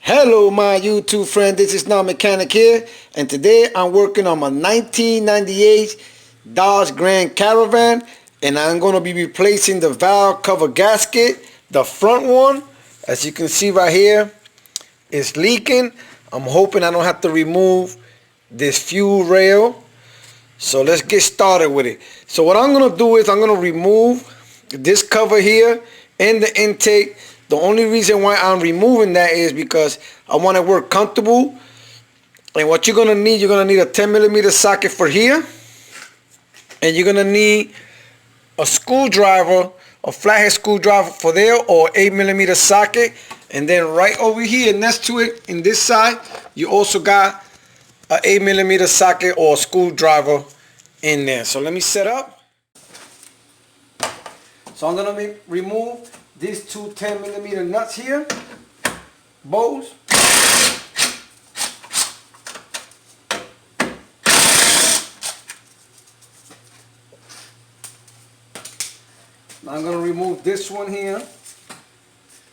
Hello my YouTube friend, this is Now Mechanic here, and today I'm working on my 1998 Dodge Grand Caravan, and I'm going to be replacing the valve cover gasket. The front one, as you can see right here, is leaking. I'm hoping I don't have to remove this fuel rail. So let's get started with it. So what I'm going to do is I'm going to remove this cover here and the intake. The only reason why I'm removing that is because I want to work comfortable. And what you're going to need a 10mm socket for here. And you're going to need a screwdriver, a flathead screwdriver for there, or 8mm socket. And then right over here next to it, in this side, you also got a 8mm socket or a screwdriver in there. So let me set up. So I'm going to remove these two 10mm nuts here, bows. Now I'm going to remove this one here.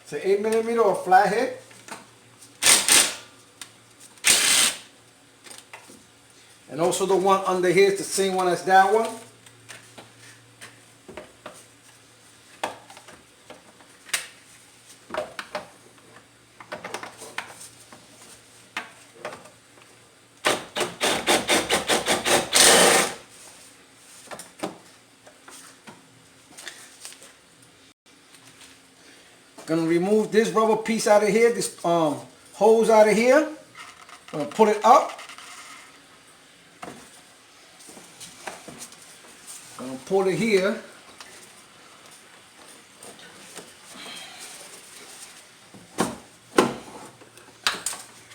It's an 8mm or flathead. And also the one under here is the same one as that one. Gonna remove this rubber piece out of here, this hose out of here. Gonna put it up. Gonna pull it here.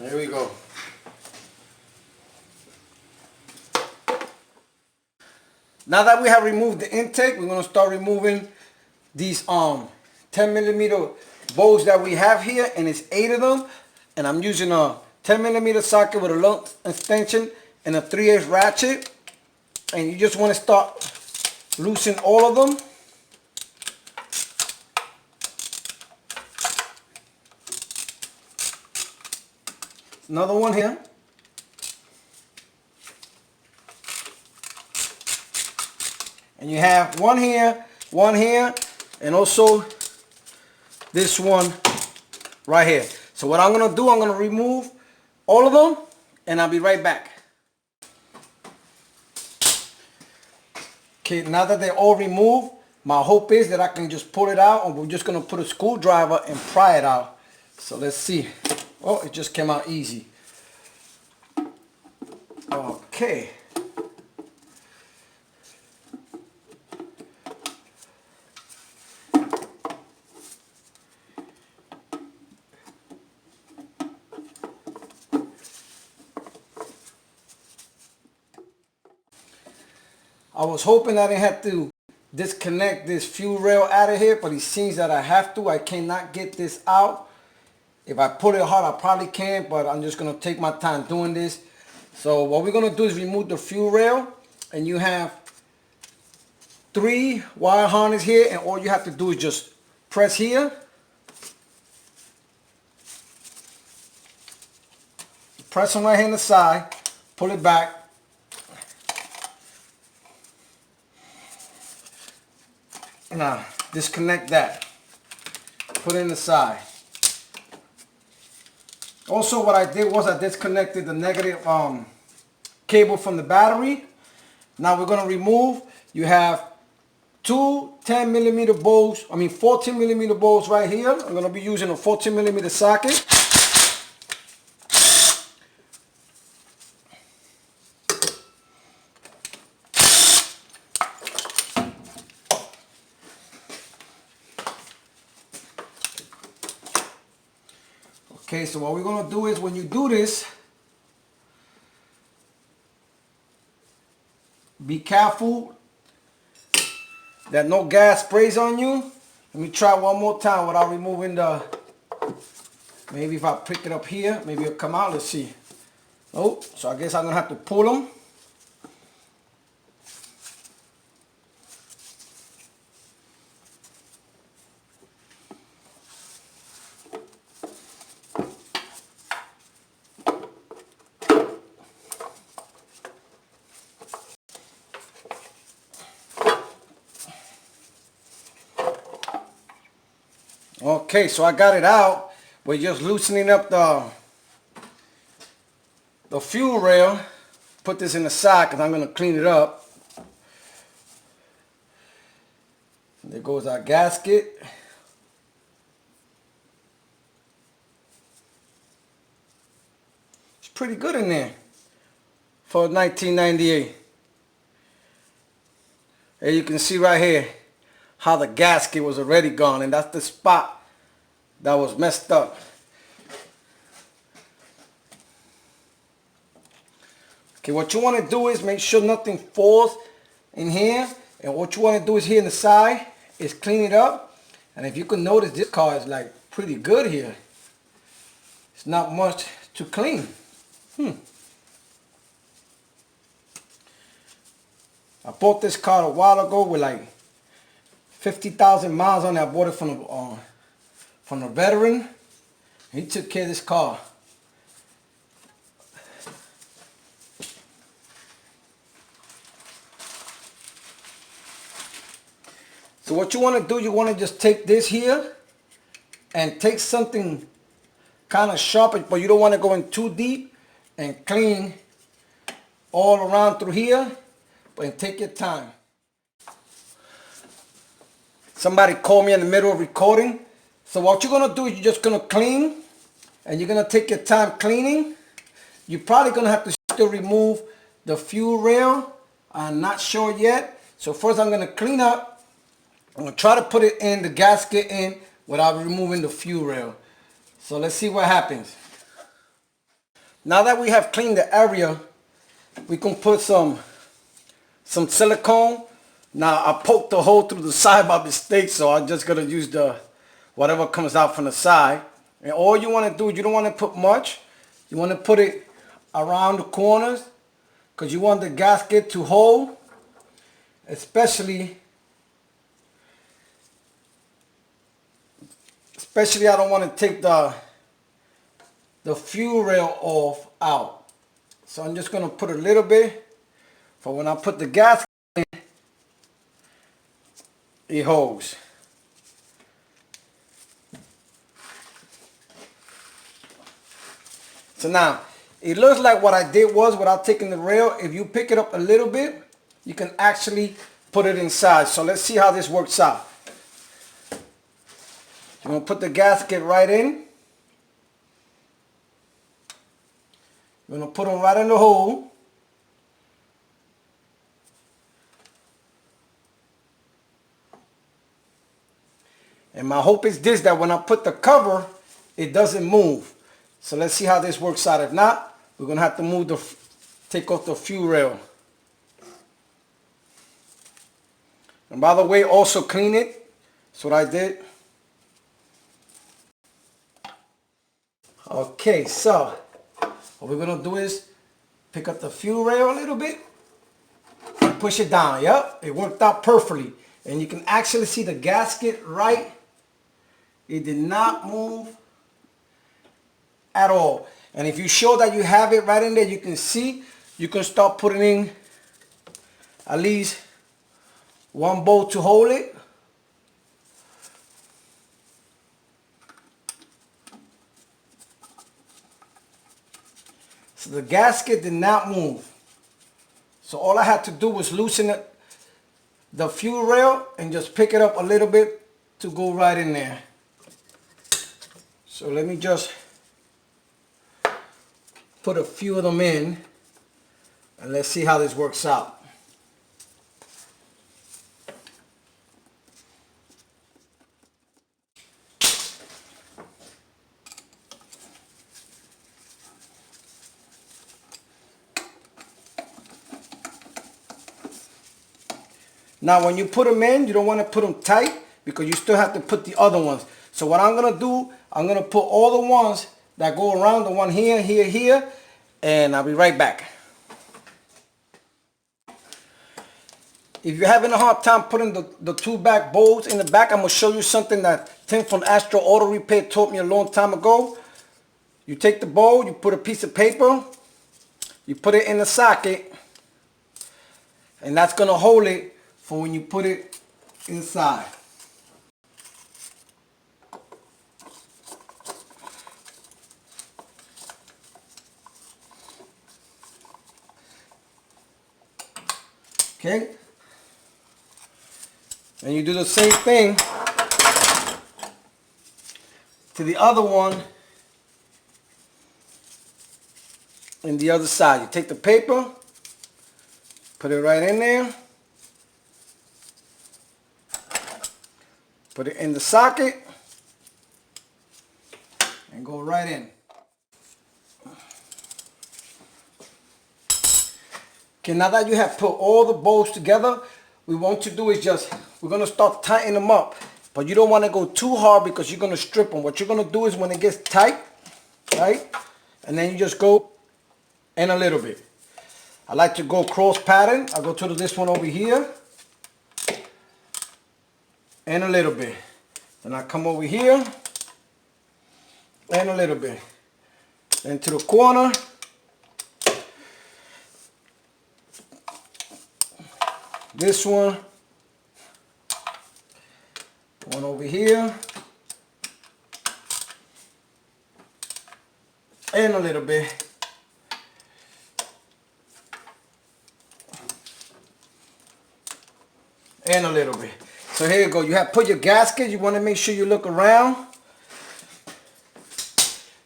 There we go. Now that we have removed the intake, we're gonna start removing these 10mm bows that we have here, and it's 8 of them. And I'm using a 10mm socket with a long extension and a 3/8 ratchet. And you just want to start loosening all of them. Another one here. And you have one here, and also this one right here. So what I'm going to do, I'm going to remove all of them, and I'll be right back. Okay, now that they're all removed, my hope is that I can just pull it out, and we're just going to put a screwdriver and pry it out. So let's see. Oh, it just came out easy. Okay. I was hoping I didn't have to disconnect this fuel rail out of here, but it seems that I have to. I cannot get this out. If I pull it hard, I probably can, but I'm just going to take my time doing this. So what we're going to do is remove the fuel rail, and you have 3 wire harness here, and all you have to do is just press here. Press them right here on the side, pull it back. Now, disconnect that. Put it in the side. Also, what I did was I disconnected the negative cable from the battery. Now we're going to remove, you have 2 10mm bows, 14mm bows right here. I'm going to be using a 14mm socket. Okay, so what we're going to do is, when you do this, be careful that no gas sprays on you. Let me try one more time without removing the, maybe if I pick it up here, maybe it'll come out. Let's see. Oh, so I guess I'm going to have to pull them. Okay, so I got it out. We're just loosening up the fuel rail. Put this in the side because I'm going to clean it up. There goes our gasket. It's pretty good in there for 1998. And you can see right here how the gasket was already gone, and that's the spot that was messed up. Okay, what you want to do is make sure nothing falls in here, and what you want to do is here in the side is clean it up. And if you can notice, this car is like pretty good here. It's not much to clean. I bought this car a while ago with like 50,000 miles on it. I bought it from a veteran. He took care of this car. So what you want to do, you want to just take this here and take something kind of sharp, but you don't want to go in too deep, and clean all around through here, but take your time. Somebody called me in the middle of recording. So what you're going to do is you're just going to clean, and you're going to take your time cleaning. You're probably going to have to still remove the fuel rail. I'm not sure yet. So first I'm going to clean up. I'm going to try to put it in, the gasket in, without removing the fuel rail. So let's see what happens. Now that we have cleaned the area, we can put some silicone. Now I poked the hole through the side by mistake, so I'm just going to use whatever comes out from the side. And all you want to do, you don't want to put much. You want to put it around the corners, because you want the gasket to hold, especially I don't want to take the fuel rail off out. So I'm just going to put a little bit for when I put the gasket in, it holds. So now, it looks like what I did was, without taking the rail, if you pick it up a little bit, you can actually put it inside. So let's see how this works out. You're going to put the gasket right in. You're going to put them right in the hole. And my hope is this, that when I put the cover, it doesn't move. So let's see how this works out. If not, we're going to have to take off the fuel rail. And by the way, also clean it. That's what I did. Okay, so what we're going to do is pick up the fuel rail a little bit and push it down. Yep, it worked out perfectly. And you can actually see the gasket right. It did not move at all. And if you show that you have it right in there, you can see, you can start putting in at least one bolt to hold it. So the gasket did not move. So all I had to do was loosen the fuel rail and just pick it up a little bit to go right in there. So let me just put a few of them in, and let's see how this works out. Now when you put them in, you don't want to put them tight, because you still have to put the other ones. So what I'm going to do, I'm going to put all the ones that go around, the one here, here, here, and I'll be right back. If you're having a hard time putting the two back bolts in the back, I'm going to show you something that Tim from Astro Auto Repair taught me a long time ago. You take the bolt, you put a piece of paper, you put it in the socket, and that's going to hold it for when you put it inside. Okay? And you do the same thing to the other one in the other side. You take the paper, put it right in there, put it in the socket, and go right in. Okay, now that you have put all the bolts together, we want to do is just, we're going to start tightening them up. But you don't want to go too hard because you're going to strip them. What you're going to do is when it gets tight, right? And then you just go in a little bit. I like to go cross pattern. I go to this one over here. And a little bit. Then I come over here. And a little bit. Then to the corner. This one over here, and a little bit, and a little bit. So here you go. You have put your gasket. You want to make sure you look around.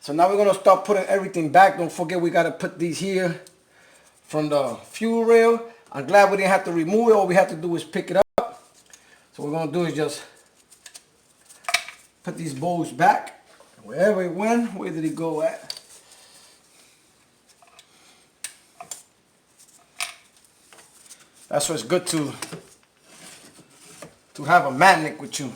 So now we're going to start putting everything back. Don't forget we got to put these here from the fuel rail. I'm glad we didn't have to remove it. All we have to do is pick it up. So what we're going to do is just put these bolts back. Wherever it went, where did it go at? That's why it's good to have a magnet with you.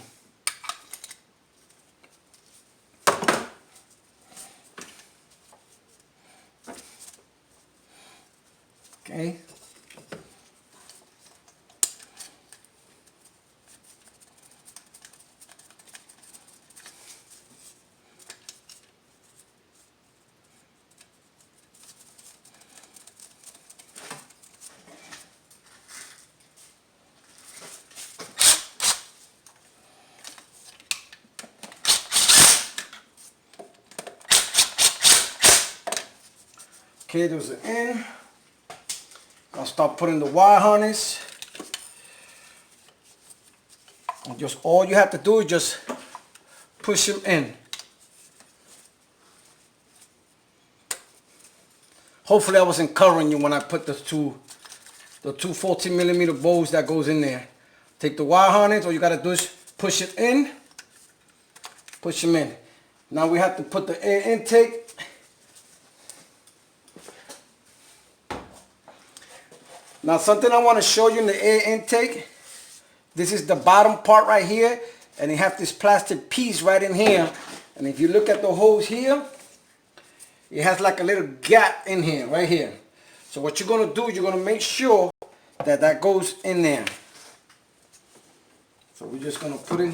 Okay. Okay, there's an end. I'll start putting the wire harness. And just all you have to do is just push them in. Hopefully I wasn't covering you when I put the two 14mm bolts that goes in there. Take the wire harness, all you gotta do is push it in, push them in. Now we have to put the air intake. Now something I want to show you in the air intake. This is the bottom part right here, and they have this plastic piece right in here. And if you look at the hose here, it has like a little gap in here, right here. So what you're going to do, you're going to make sure that that goes in there. So we're just going to put it.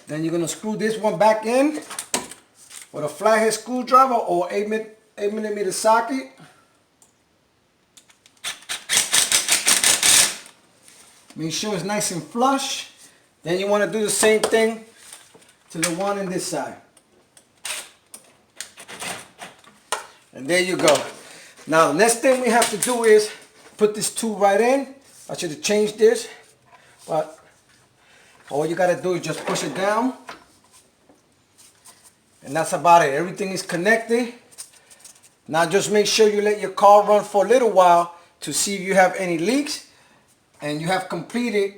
Then you're going to screw this one back in with a flathead screwdriver or 8mm socket. Make sure it's nice and flush. Then you want to do the same thing to the one on this side. And there you go. Now the next thing we have to do is put this tube right in. I should have changed this, but all you got to do is just push it down. And that's about it. Everything is connected. Now just make sure you let your car run for a little while to see if you have any leaks. And you have completed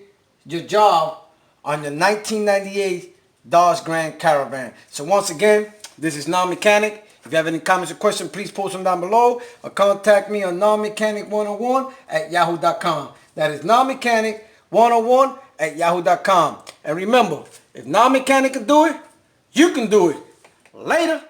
your job on your 1998 Dodge Grand Caravan. So once again, this is Non-Mechanic. If you have any comments or questions, please post them down below. Or contact me on nonmechanic101@yahoo.com. That is nonmechanic101@yahoo.com. And remember, if Non-Mechanic can do it, you can do it. Later.